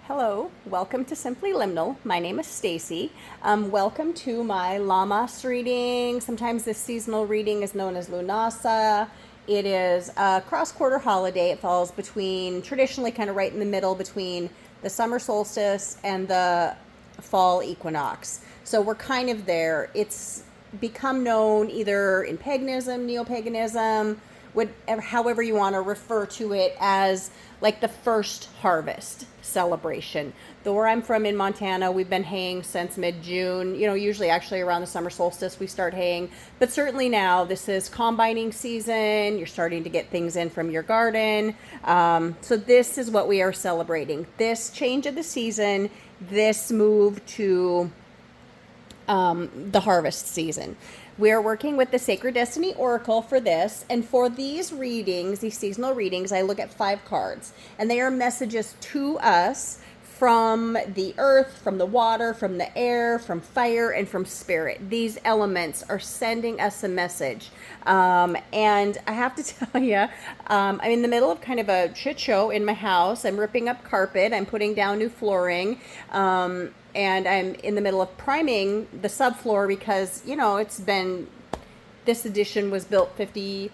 Hello, welcome to Simply Liminal. My name is Stacy. Welcome to my Lammas reading. Sometimes this seasonal reading is known as Lunasa. It is a cross-quarter holiday. It falls between, traditionally kind of right in the middle between the summer solstice and the fall equinox. So we're kind of there. It's become known either in paganism, neo-paganism, however you want to refer to it, as like the first harvest celebration. Though where I'm from in Montana, we've been haying since mid-June. Usually actually around the summer solstice we start haying. But certainly now this is combining season. You're starting to get things in from your garden. So this is what we are celebrating. This change of the season, this move to the harvest season. We are working with the Sacred Destiny Oracle for this, and for these readings, these seasonal readings, I look at 5 cards, and they are messages to us from the earth, from the water, from the air, from fire, and from spirit. These elements are sending us a message. And I have to tell you, I'm in the middle of kind of a shit show in my house. I'm ripping up carpet. I'm putting down new flooring. And I'm in the middle of priming the subfloor because, this edition was built 50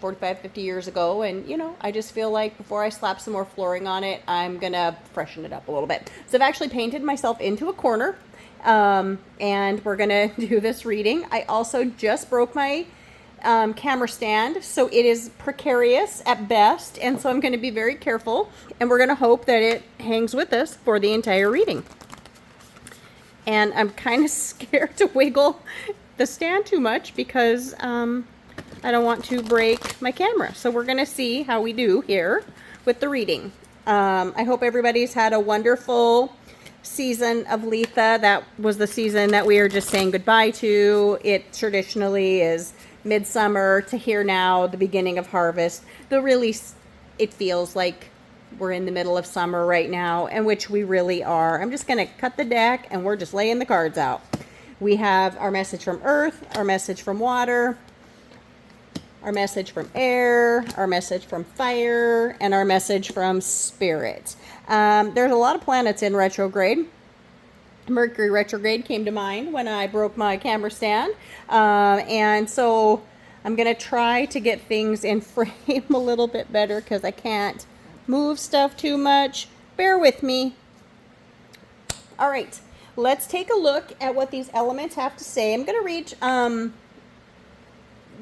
years ago. And, I just feel like before I slap some more flooring on it, I'm going to freshen it up a little bit. So I've actually painted myself into a corner. And we're going to do this reading. I also just broke my camera stand, so it is precarious at best. And so I'm going to be very careful. And we're going to hope that it hangs with us for the entire reading. And I'm kind of scared to wiggle the stand too much because I don't want to break my camera. So we're going to see how we do here with the reading. I hope everybody's had a wonderful season of Letha. That was the season that we are just saying goodbye to. It traditionally is midsummer to here now, the beginning of harvest. Though really, it feels like we're in the middle of summer right now, and which we really are. I'm just going to cut the deck, and we're just laying the cards out. We have our message from earth, our message from water, our message from air, our message from fire, and our message from spirit. There's a lot of planets in retrograde. Mercury retrograde came to mind when I broke my camera stand. And so I'm going to try to get things in frame a little bit better because I can't move stuff too much. Bear with me. All right, let's take a look at what these elements have to say. I'm going to read,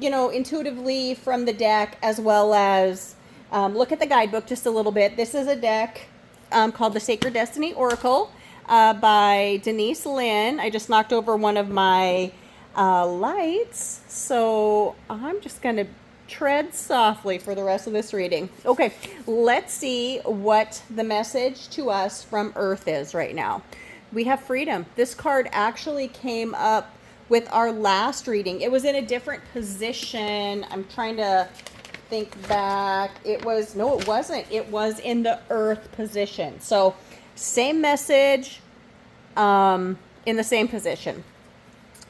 intuitively from the deck, as well as look at the guidebook just a little bit. This is a deck called the Sacred Destiny Oracle by Denise Lynn. I just knocked over one of my lights, so I'm just going to tread softly for the rest of this reading. Okay, let's see what the message to us from Earth is right now. We have freedom. This card actually came up with our last reading. It was in a different position. I'm trying to think back. It wasn't. It was in the Earth position. So same message in the same position.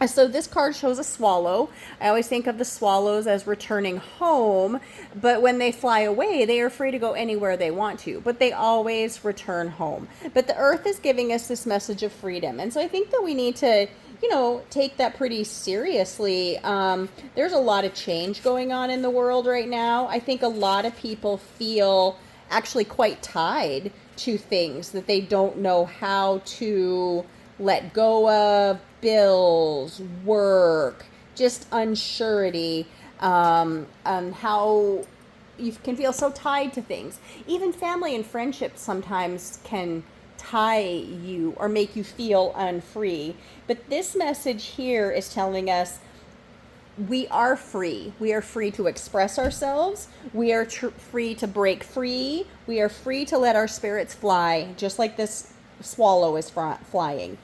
So this card shows a swallow. I always think of the swallows as returning home, but when they fly away, they are free to go anywhere they want to, but they always return home. But the earth is giving us this message of freedom. And so I think that we need to, take that pretty seriously. There's a lot of change going on in the world right now. I think a lot of people feel actually quite tied to things that they don't know how to let go of, bills, work, just unsurety, on how you can feel so tied to things. Even family and friendships sometimes can tie you or make you feel unfree. But this message here is telling us we are free. We are free to express ourselves. We are free to break free. We are free to let our spirits fly, just like this swallow is flying.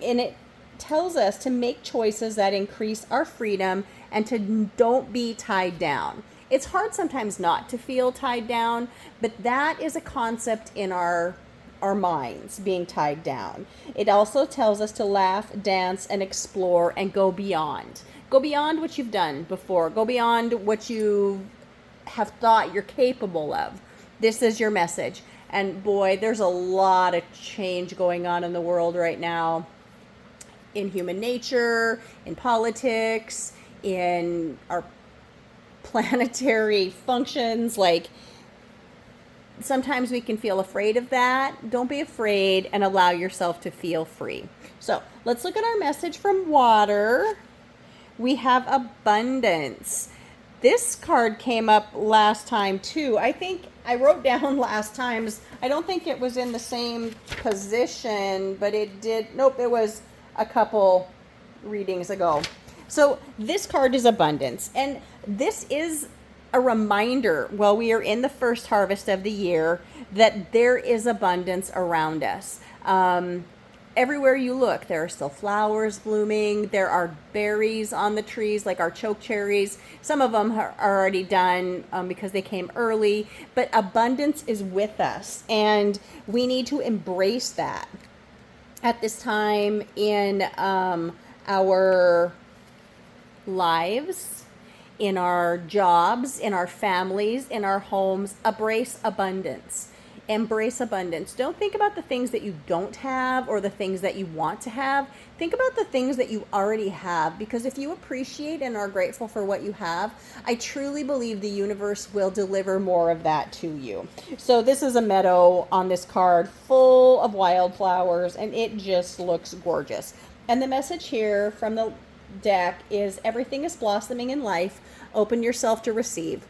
And it tells us to make choices that increase our freedom and to don't be tied down. It's hard sometimes not to feel tied down, but that is a concept in our minds, being tied down. It also tells us to laugh, dance, and explore and go beyond. Go beyond what you've done before. Go beyond what you have thought you're capable of. This is your message. And boy, there's a lot of change going on in the world right now, in human nature, in politics, in our planetary functions. Like, sometimes we can feel afraid of that. Don't be afraid and allow yourself to feel free. So let's look at our message from water. We have abundance. This card came up last time too. I think I wrote down last time's. I don't think it was in the same position, but it did. Nope, it was a couple readings ago. So this card is abundance. And this is a reminder, while we are in the first harvest of the year, that there is abundance around us. Everywhere you look, there are still flowers blooming. There are berries on the trees, like our choke cherries. Some of them are already done because they came early. But abundance is with us, and we need to embrace that at this time in our lives, in our jobs, in our families, in our homes. Embrace abundance. Embrace abundance. Don't think about the things that you don't have or the things that you want to have. Think about the things that you already have, because if you appreciate and are grateful for what you have, I truly believe the universe will deliver more of that to you. So this is a meadow on this card full of wildflowers, and it just looks gorgeous. And the message here from the deck is everything is blossoming in life. Open yourself to receive.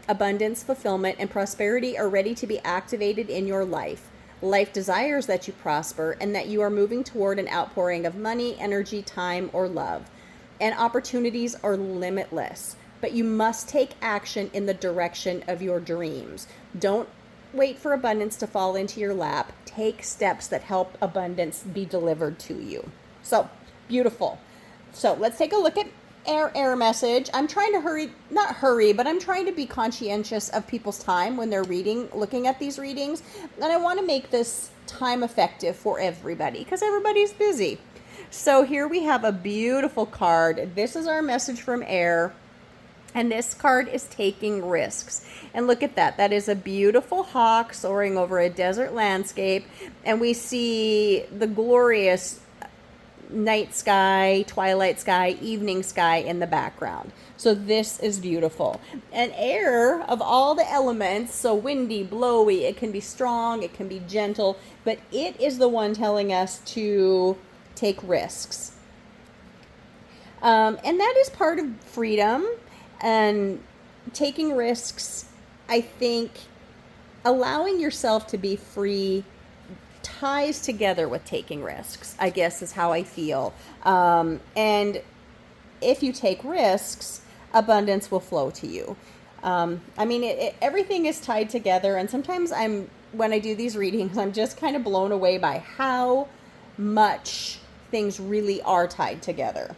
Abundance, fulfillment, and prosperity are ready to be activated in your life. Life desires that you prosper and that you are moving toward an outpouring of money, energy, time, or love. And opportunities are limitless, but you must take action in the direction of your dreams. Don't wait for abundance to fall into your lap. Take steps that help abundance be delivered to you. So, beautiful. So let's take a look at air message. I'm trying to not hurry, but I'm trying to be conscientious of people's time when they're looking at these readings. And I want to make this time effective for everybody because everybody's busy. So here we have a beautiful card. This is our message from air. And this card is taking risks. And look at that. That is a beautiful hawk soaring over a desert landscape. And we see the glorious night sky, twilight sky, evening sky in the background. So this is beautiful. And air, of all the elements, so windy, blowy, it can be strong, it can be gentle, but it is the one telling us to take risks. And that is part of freedom and taking risks. I think allowing yourself to be free ties together with taking risks, I guess is how I feel. And if you take risks, abundance will flow to you. I mean, everything is tied together. And sometimes when I do these readings, I'm just kind of blown away by how much things really are tied together.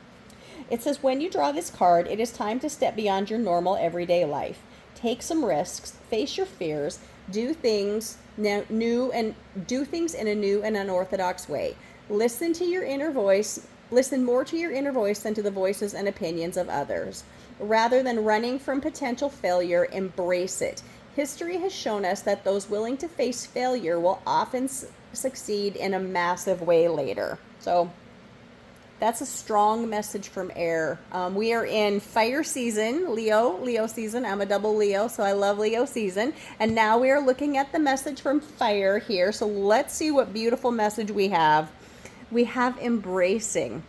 It says, when you draw this card, it is time to step beyond your normal everyday life. Take some risks, face your fears, do things in a new and unorthodox way. Listen to your inner voice. Listen more to your inner voice than to the voices and opinions of others. Rather than running from potential failure, embrace it. History has shown us that those willing to face failure will often succeed in a massive way later. So that's a strong message from air. We are in fire season, Leo season. I'm a double Leo, so I love Leo season. And now we are looking at the message from fire here. So let's see what beautiful message we have. We have embracing.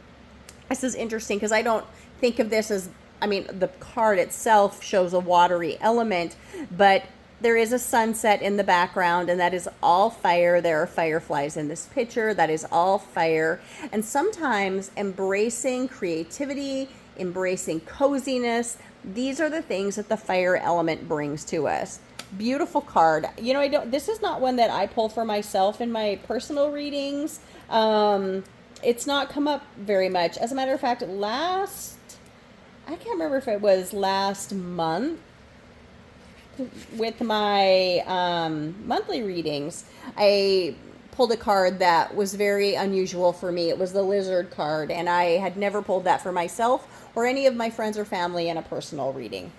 This is interesting because I don't think of this as, the card itself shows a watery element, but there is a sunset in the background, and that is all fire. There are fireflies in this picture. That is all fire. And sometimes embracing creativity, embracing coziness, these are the things that the fire element brings to us. Beautiful card. This is not one that I pull for myself in my personal readings. It's not come up very much. As a matter of fact, I can't remember if it was last month, with my monthly readings, I pulled a card that was very unusual for me. It was the lizard card, and I had never pulled that for myself or any of my friends or family in a personal reading.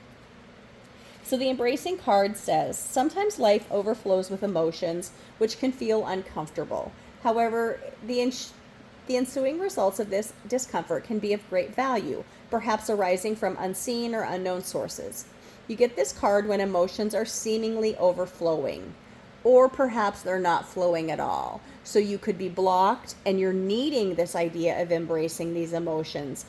So the embracing card says, sometimes life overflows with emotions which can feel uncomfortable. However, the ensuing results of this discomfort can be of great value, perhaps arising from unseen or unknown sources. You get this card when emotions are seemingly overflowing, or perhaps they're not flowing at all. So you could be blocked and you're needing this idea of embracing these emotions,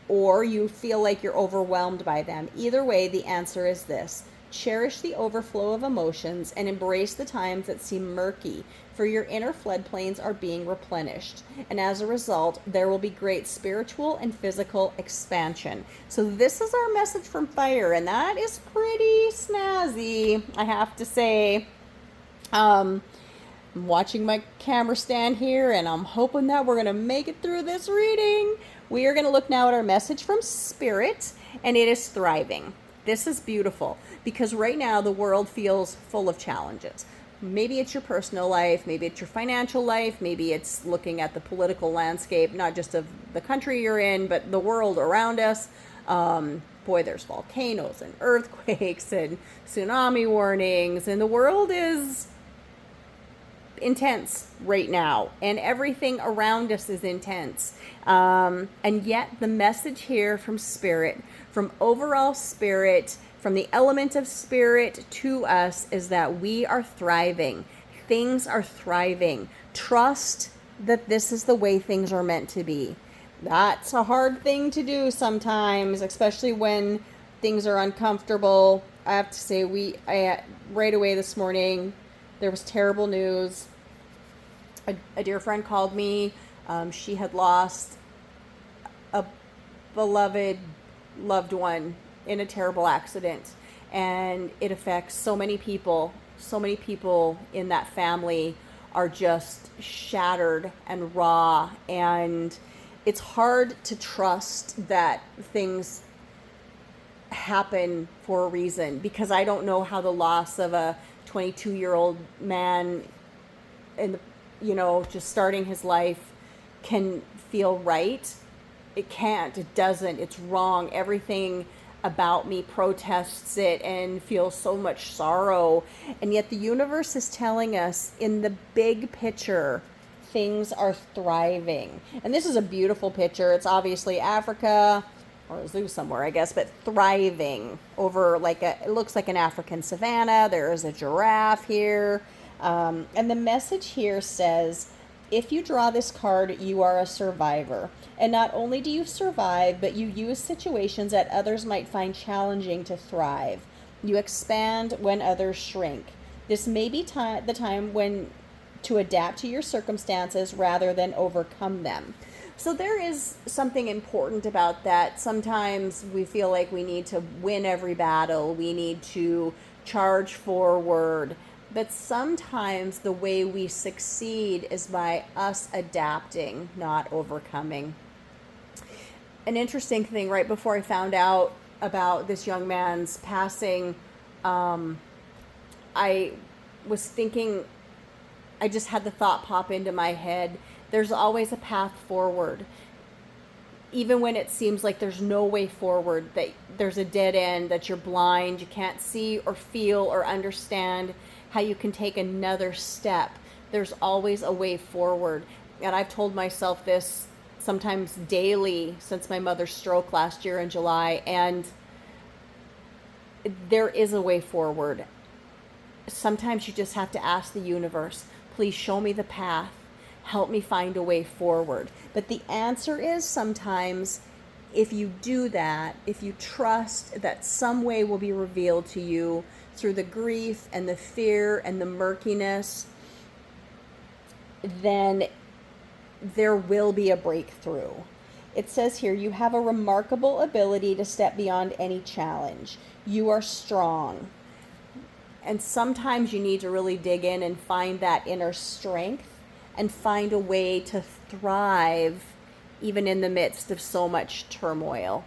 or you feel like you're overwhelmed by them. Either way, the answer is this: cherish the overflow of emotions and embrace the times that seem murky, for your inner floodplains are being replenished. And as a result, there will be great spiritual and physical expansion. So this is our message from Fire, and that is pretty snazzy, I have to say. I'm watching my camera stand here, and I'm hoping that we're going to make it through this reading. We are going to look now at our message from Spirit, and it is thriving. This is beautiful because right now the world feels full of challenges. Maybe it's your personal life, maybe it's your financial life, maybe it's looking at the political landscape, not just of the country you're in, but the world around us. Boy, there's volcanoes and earthquakes and tsunami warnings, and the world is intense right now, and everything around us is intense. And yet the message here from Spirit, from overall Spirit, from the element of Spirit to us, is that we are thriving. Things are thriving. Trust that this is the way things are meant to be. That's a hard thing to do sometimes, especially when things are uncomfortable. I have to say, right away this morning, there was terrible news. A dear friend called me. She had lost a beloved loved one in a terrible accident, and it affects so many people. So many people in that family are just shattered and raw, and it's hard to trust that things happen for a reason, because I don't know how the loss of a 22-year-old man in the, just starting his life can feel right. It can't. It doesn't. It's wrong. Everything about me protests it and feels so much sorrow. And yet the universe is telling us, in the big picture, things are thriving. And this is a beautiful picture. It's obviously Africa or a zoo somewhere, I guess, but thriving over it looks like an African savanna. There is a giraffe here. And the message here says, if you draw this card, you are a survivor. And not only do you survive, but you use situations that others might find challenging to thrive. You expand when others shrink. This may be the time when to adapt to your circumstances rather than overcome them. So there is something important about that. Sometimes we feel like we need to win every battle. We need to charge forward. But sometimes the way we succeed is by us adapting, not overcoming. An interesting thing, right before I found out about this young man's passing, I was thinking, I just had the thought pop into my head, there's always a path forward. Even when it seems like there's no way forward, that there's a dead end, that you're blind, you can't see or feel or understand how you can take another step. There's always a way forward. And I've told myself this sometimes daily since my mother's stroke last year in July, and there is a way forward. Sometimes you just have to ask the universe, please show me the path. Help me find a way forward. But the answer is, sometimes, if you do that, if you trust that some way will be revealed to you through the grief and the fear and the murkiness, then there will be a breakthrough. It says here, you have a remarkable ability to step beyond any challenge. You are strong. And sometimes you need to really dig in and find that inner strength and find a way to thrive even in the midst of so much turmoil.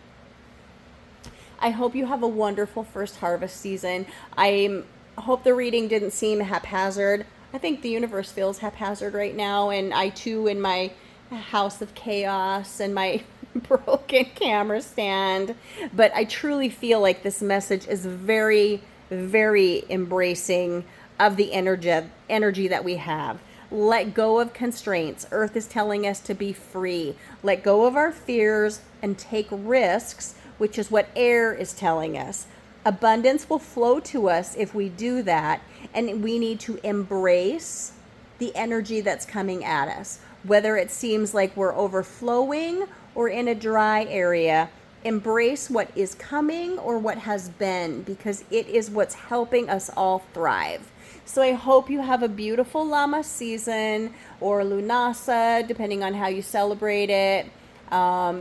I hope you have a wonderful first harvest season. I hope the reading didn't seem haphazard. I think the universe feels haphazard right now, and I too, in my house of chaos and my broken camera stand. But I truly feel like this message is very, very embracing of the energy that we have. Let go of constraints. Earth is telling us to be free. Let go of our fears and take risks, which is what air is telling us. Abundance will flow to us if we do that, and we need to embrace the energy that's coming at us. Whether it seems like we're overflowing or in a dry area, embrace what is coming or what has been, because it is what's helping us all thrive. So I hope you have a beautiful Lammas season, or Lunasa, depending on how you celebrate it.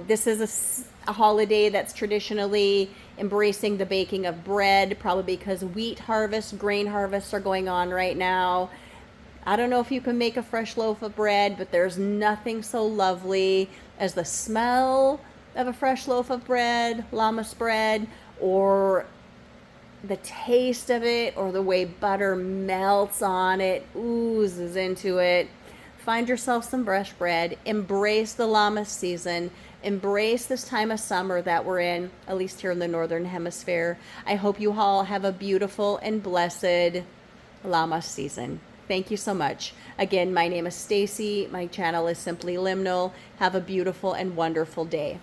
This is a holiday that's traditionally embracing the baking of bread, probably because wheat harvest, grain harvests are going on right now. I don't know if you can make a fresh loaf of bread, but there's nothing so lovely as the smell of a fresh loaf of bread, Lammas bread, or the taste of it, or the way butter melts on it, oozes into it. Find yourself some fresh bread. Embrace the Lammas season. Embrace this time of summer that we're in, at least here in the Northern Hemisphere. I hope you all have a beautiful and blessed Lammas season. Thank you so much. Again, my name is Stacy. My channel is Simply Liminal. Have a beautiful and wonderful day.